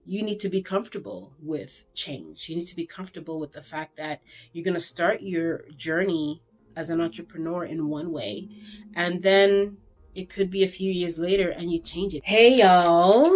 you need to be comfortable with change. You need to be comfortable with the fact that you're going to start your journey as an entrepreneur in one way, and then it could be a few years later and you change it. Hey, y'all.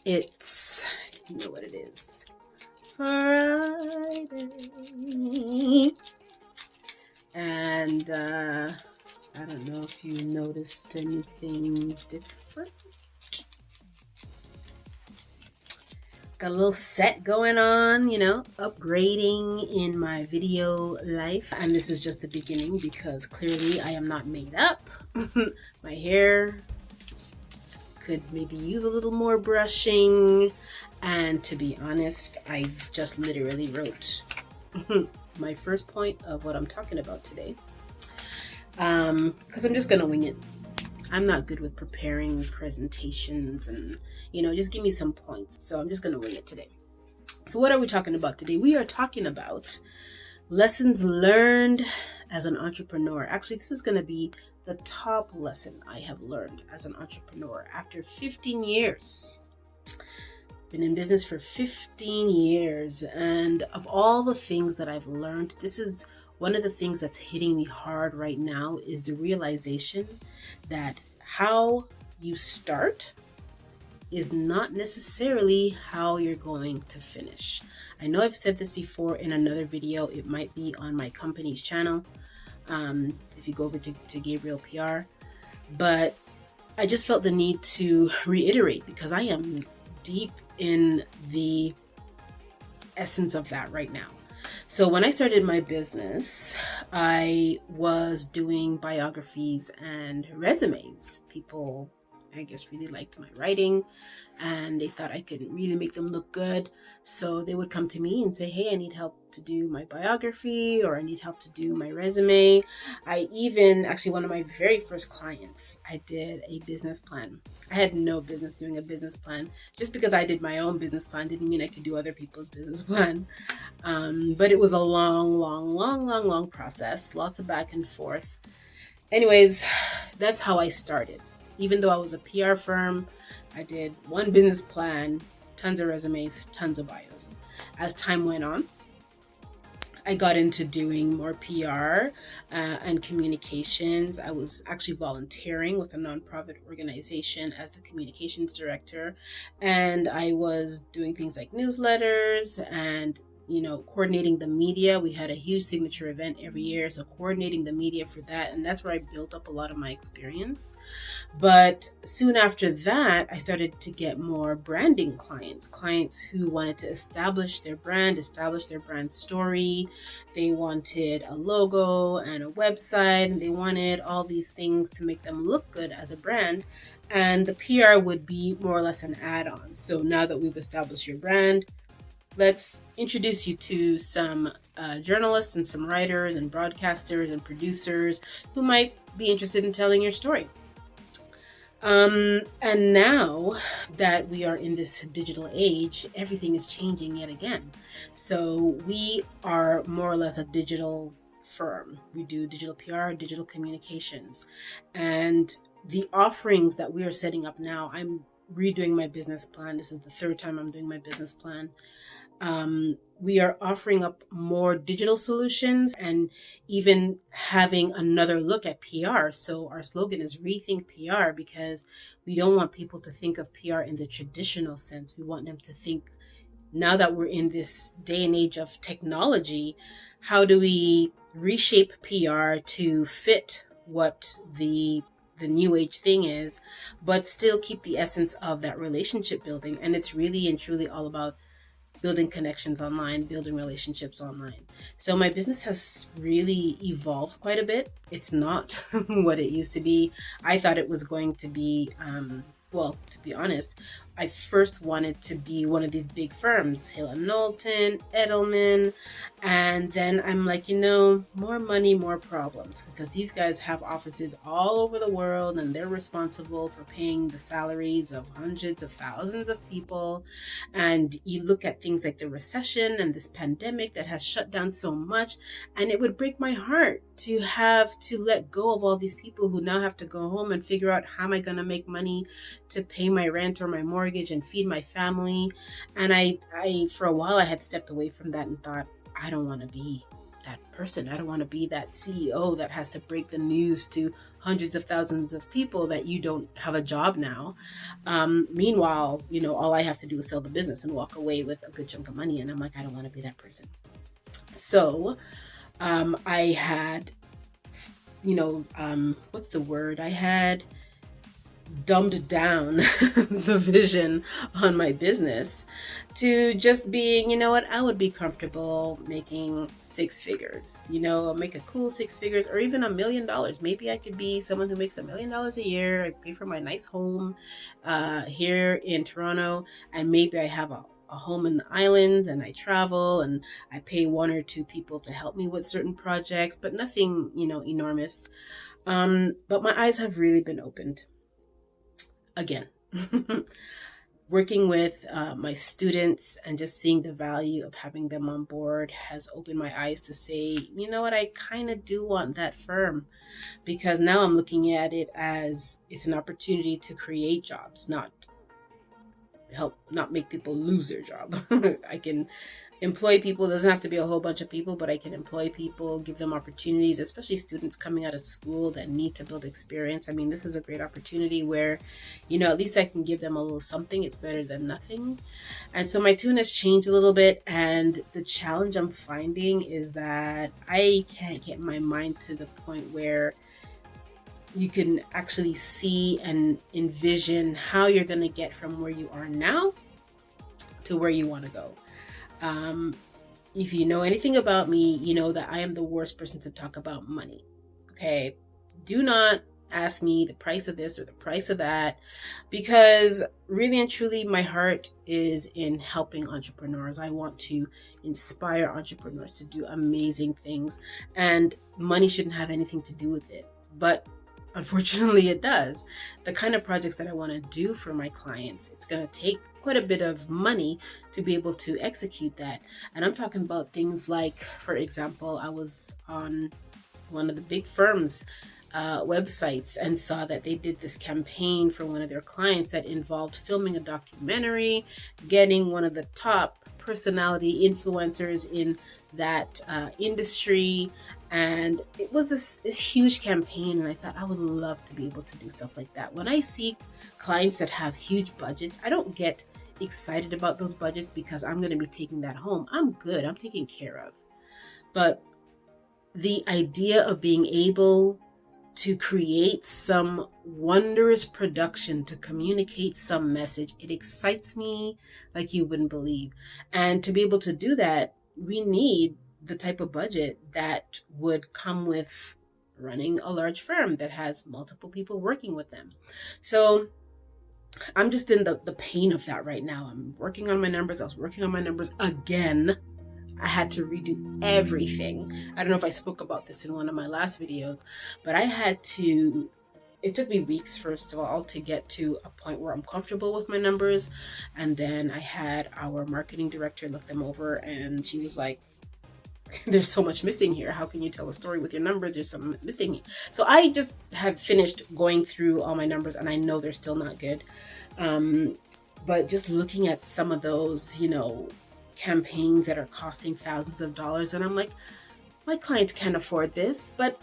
It's, you know what it is, Friday. And I don't know if you noticed anything different. Got a little set going on, upgrading in my video life. And this is just the beginning because clearly I am not made up. My hair could maybe use a little more brushing. And to be honest, I just literally wrote my first point of what I'm talking about today. Because I'm just going to wing it. I'm not good with preparing presentations and, just give me some points. So I'm just going to wing it today. So what are we talking about today? We are talking about lessons learned as an entrepreneur. Actually, this is going to be the top lesson I have learned as an entrepreneur after 15 years. Been in business for 15 years. And of all the things that I've learned, this is one of the things that's hitting me hard right now is the realization that how you start is not necessarily how you're going to finish. I know I've said this before in another video. It might be on my company's channel if you go over to Gabriel PR. But I just felt the need to reiterate because I am deep in the essence of that right now. So when I started my business, I was doing biographies and resumes. People, I guess, really liked my writing and they thought I could really make them look good. So they would come to me and say, hey, I need help to do my biography or I need help to do my resume. Actually, one of my very first clients, I did a business plan. I had no business doing a business plan. Just because I did my own business plan didn't mean I could do other people's business plan. But it was a long process. Lots of back and forth. Anyways, that's how I started. Even though I was a PR firm, I did one business plan, tons of resumes, tons of bios. As time went on, I got into doing more PR and communications. I was actually volunteering with a nonprofit organization as the communications director. And I was doing things like newsletters and coordinating the media. We had a huge signature event every year, so coordinating the media for that, and that's where I built up a lot of my experience. But soon after that, I started to get more branding clients who wanted to establish their brand story. They wanted a logo and a website, and they wanted all these things to make them look good as a brand. And the PR would be more or less an add-on. So now that we've established your brand, let's introduce you to some journalists and some writers and broadcasters and producers who might be interested in telling your story. And now that we are in this digital age, everything is changing yet again. So we are more or less a digital firm. We do digital PR, digital communications. And the offerings that we are setting up now, I'm redoing my business plan. This is the third time I'm doing my business plan. We are offering up more digital solutions and even having another look at PR. So our slogan is Rethink PR because we don't want people to think of PR in the traditional sense. We want them to think, now that we're in this day and age of technology, how do we reshape PR to fit what the new age thing is, but still keep the essence of that relationship building. And it's really and truly all about building connections online, building relationships online. So my business has really evolved quite a bit. It's not what it used to be. I thought it was going to be, to be honest, I first wanted to be one of these big firms, Hill & Knowlton, Edelman, and then I'm like, more money, more problems, because these guys have offices all over the world and they're responsible for paying the salaries of hundreds of thousands of people. And you look at things like the recession and this pandemic that has shut down so much, and it would break my heart to have to let go of all these people who now have to go home and figure out, how am I going to make money to pay my rent or my mortgage and feed my family. And I for a while I had stepped away from that and thought, I don't want to be that person. I don't want to be that CEO that has to break the news to hundreds of thousands of people that you don't have a job now. Meanwhile, all I have to do is sell the business and walk away with a good chunk of money. And I'm like, I don't want to be that person. So I had, what's the word? I had dumbed down the vision on my business to just being, I would be comfortable making six figures, make a cool six figures or even $1 million. Maybe I could be someone who makes $1 million a year. I pay for my nice home here in Toronto, and maybe I have a home in the islands and I travel and I pay one or two people to help me with certain projects, but nothing, enormous. But my eyes have really been opened again. Working with my students and just seeing the value of having them on board has opened my eyes to say, you know what, I kind of do want that firm, because now I'm looking at it as it's an opportunity to create jobs, not make people lose their job. I can employ people. It doesn't have to be a whole bunch of people, but I can employ people, give them opportunities, especially students coming out of school that need to build experience. I mean, this is a great opportunity where, at least I can give them a little something. It's better than nothing. And so my tune has changed a little bit. And the challenge I'm finding is that I can't get my mind to the point where you can actually see and envision how you're going to get from where you are now to where you want to go. If you know anything about me, you know that I am the worst person to talk about money. Okay. Do not ask me the price of this or the price of that, because really and truly my heart is in helping entrepreneurs. I want to inspire entrepreneurs to do amazing things, and money shouldn't have anything to do with it. But unfortunately, it does. The kind of projects that I want to do for my clients, it's going to take quite a bit of money to be able to execute that. And I'm talking about things like, for example, I was on one of the big firms' websites and saw that they did this campaign for one of their clients that involved filming a documentary, getting one of the top personality influencers in that industry. And it was a huge campaign, and I thought I would love to be able to do stuff like that. When I see clients that have huge budgets, I don't get excited about those budgets because I'm going to be taking that home. I'm good. I'm taken care of. But the idea of being able to create some wondrous production to communicate some message, it excites me like you wouldn't believe. And to be able to do that, we need the type of budget that would come with running a large firm that has multiple people working with them. So I'm just in the pain of that right now. I'm working on my numbers. I was working on my numbers again. I had to redo everything. I don't know if I spoke about this in one of my last videos, but it took me weeks, first of all, to get to a point where I'm comfortable with my numbers. And then I had our marketing director look them over, and she was like, there's so much missing here. How can you tell a story with your numbers? There's something missing. So I just have finished going through all my numbers, and I know they're still not good. But just looking at some of those, campaigns that are costing thousands of dollars, and I'm like, my clients can't afford this, but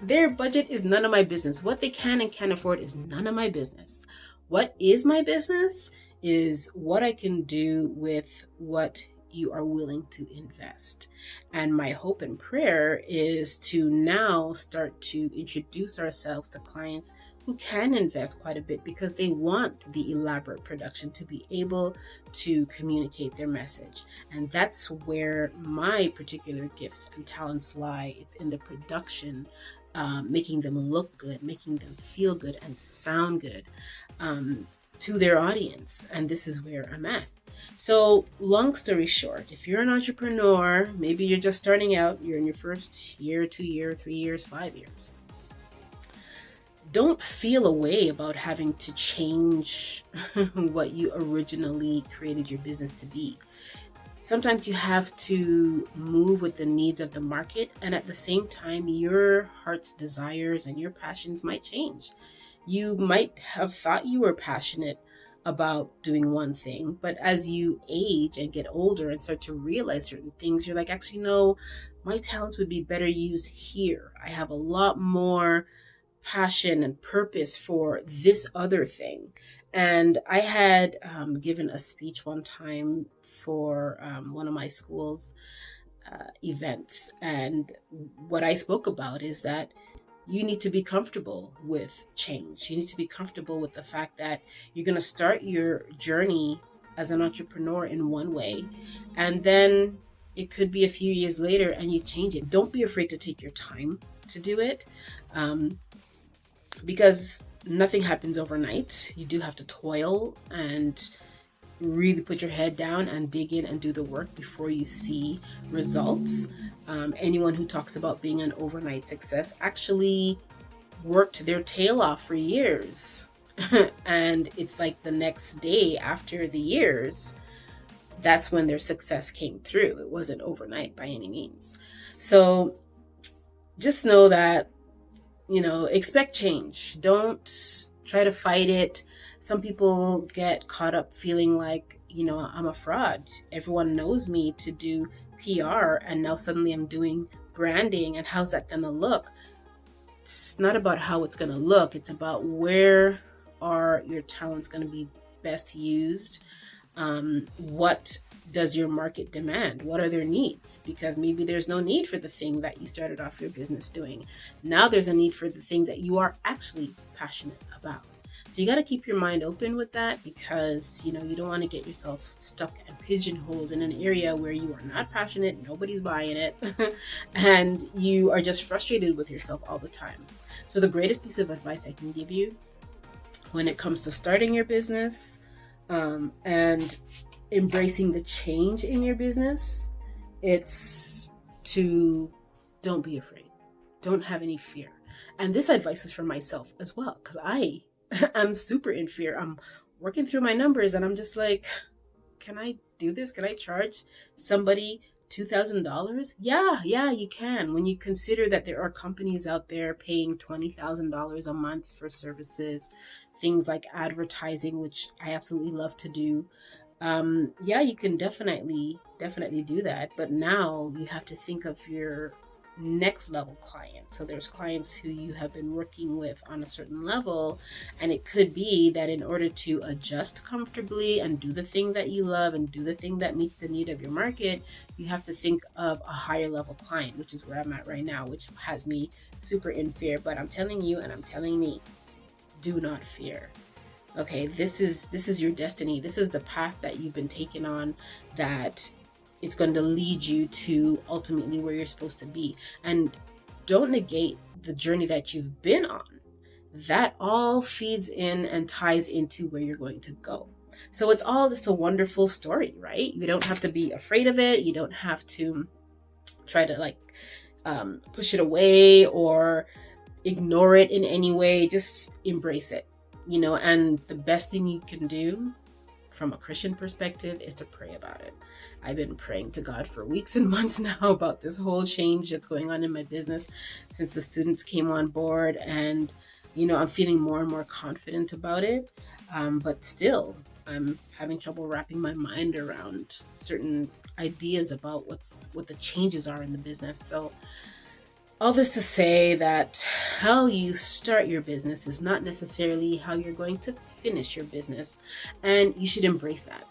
their budget is none of my business. What they can and can't afford is none of my business. What is my business is what I can do with what you are willing to invest. And my hope and prayer is to now start to introduce ourselves to clients who can invest quite a bit because they want the elaborate production to be able to communicate their message. And that's where my particular gifts and talents lie. It's in the production, making them look good, making them feel good and sound good to their audience. And this is where I'm at. So long story short, if you're an entrepreneur, maybe you're just starting out, you're in your first year, 2 year, 3 years, 5 years. Don't feel a way about having to change what you originally created your business to be. Sometimes you have to move with the needs of the market, and at the same time, your heart's desires and your passions might change. You might have thought you were passionate about doing one thing, but as you age and get older and start to realize certain things, you're like, actually, no, my talents would be better used here. I have a lot more passion and purpose for this other thing. And I had given a speech one time for one of my school's events. And what I spoke about is that you need to be comfortable with change. You need to be comfortable with the fact that you're going to start your journey as an entrepreneur in one way, and then it could be a few years later and you change it. Don't be afraid to take your time to do it, because nothing happens overnight. You do have to toil and really put your head down and dig in and do the work before you see results. Anyone who talks about being an overnight success actually worked their tail off for years. And it's like the next day after the years, that's when their success came through. It wasn't overnight by any means. So just know that, expect change. Don't try to fight it. Some people get caught up feeling like, I'm a fraud. Everyone knows me to do PR, and now suddenly I'm doing branding, and how's that going to look? It's not about how it's going to look. It's about where are your talents going to be best used? What does your market demand? What are their needs? Because maybe there's no need for the thing that you started off your business doing. Now there's a need for the thing that you are actually passionate about. So you got to keep your mind open with that, because you don't want to get yourself stuck and pigeonholed in an area where you are not passionate, nobody's buying it, and you are just frustrated with yourself all the time. So the greatest piece of advice I can give you when it comes to starting your business, and embracing the change in your business, it's to don't be afraid. Don't have any fear. And this advice is for myself as well, because I'm super in fear. I'm working through my numbers and I'm just like, can I do this? Can I charge somebody $2,000? Yeah, you can. When you consider that there are companies out there paying $20,000 a month for services, things like advertising, which I absolutely love to do. You can definitely do that. But now you have to think of your next level clients. So there's clients who you have been working with on a certain level, and it could be that in order to adjust comfortably and do the thing that you love and do the thing that meets the need of your market, you have to think of a higher level client, which is where I'm at right now, which has me super in fear. But I'm telling you, and I'm telling me, do not fear. Okay, this is your destiny. This is the path that you've been taken on, that it's going to lead you to ultimately where you're supposed to be. And don't negate the journey that you've been on. That all feeds in and ties into where you're going to go. So it's all just a wonderful story, right? You don't have to be afraid of it. You don't have to try to push it away or ignore it in any way. Just embrace it, and the best thing you can do from a Christian perspective is to pray about it. I've been praying to God for weeks and months now about this whole change that's going on in my business since the students came on board, and I'm feeling more and more confident about it, but still I'm having trouble wrapping my mind around certain ideas about what the changes are in the business. So all this to say that how you start your business is not necessarily how you're going to finish your business, and you should embrace that.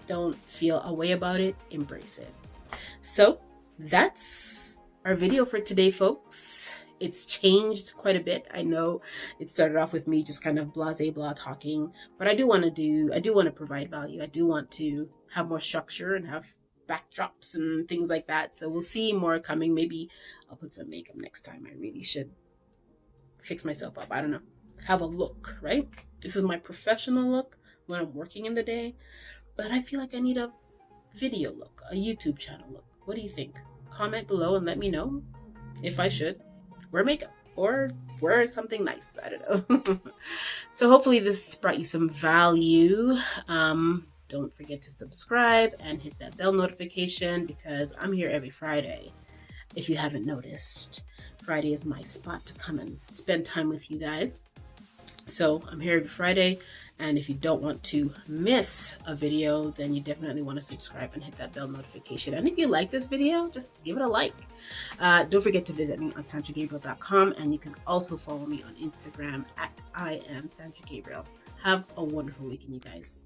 Don't feel a way about it, embrace it. So that's our video for today, folks. It's changed quite a bit. I know it started off with me just kind of blah talking, but I do want to provide value. I do want to have more structure and have backdrops and things like that. So we'll see more coming. Maybe I'll put some makeup next time. I really should fix myself up. I don't know. Have a look, right? This is my professional look when I'm working in the day, but I feel like I need a video look, a YouTube channel look. What do you think? Comment below and let me know if I should wear makeup or wear something nice. I don't know. So hopefully this brought you some value. Don't forget to subscribe and hit that bell notification, because I'm here every Friday. If you haven't noticed, Friday is my spot to come and spend time with you guys. So I'm here every Friday, and if you don't want to miss a video, then you definitely want to subscribe and hit that bell notification. And if you like this video, just give it a like. Don't forget to visit me on sandragabriel.com, and you can also follow me on Instagram at I am Sandra Gabriel. Have a wonderful weekend, you guys.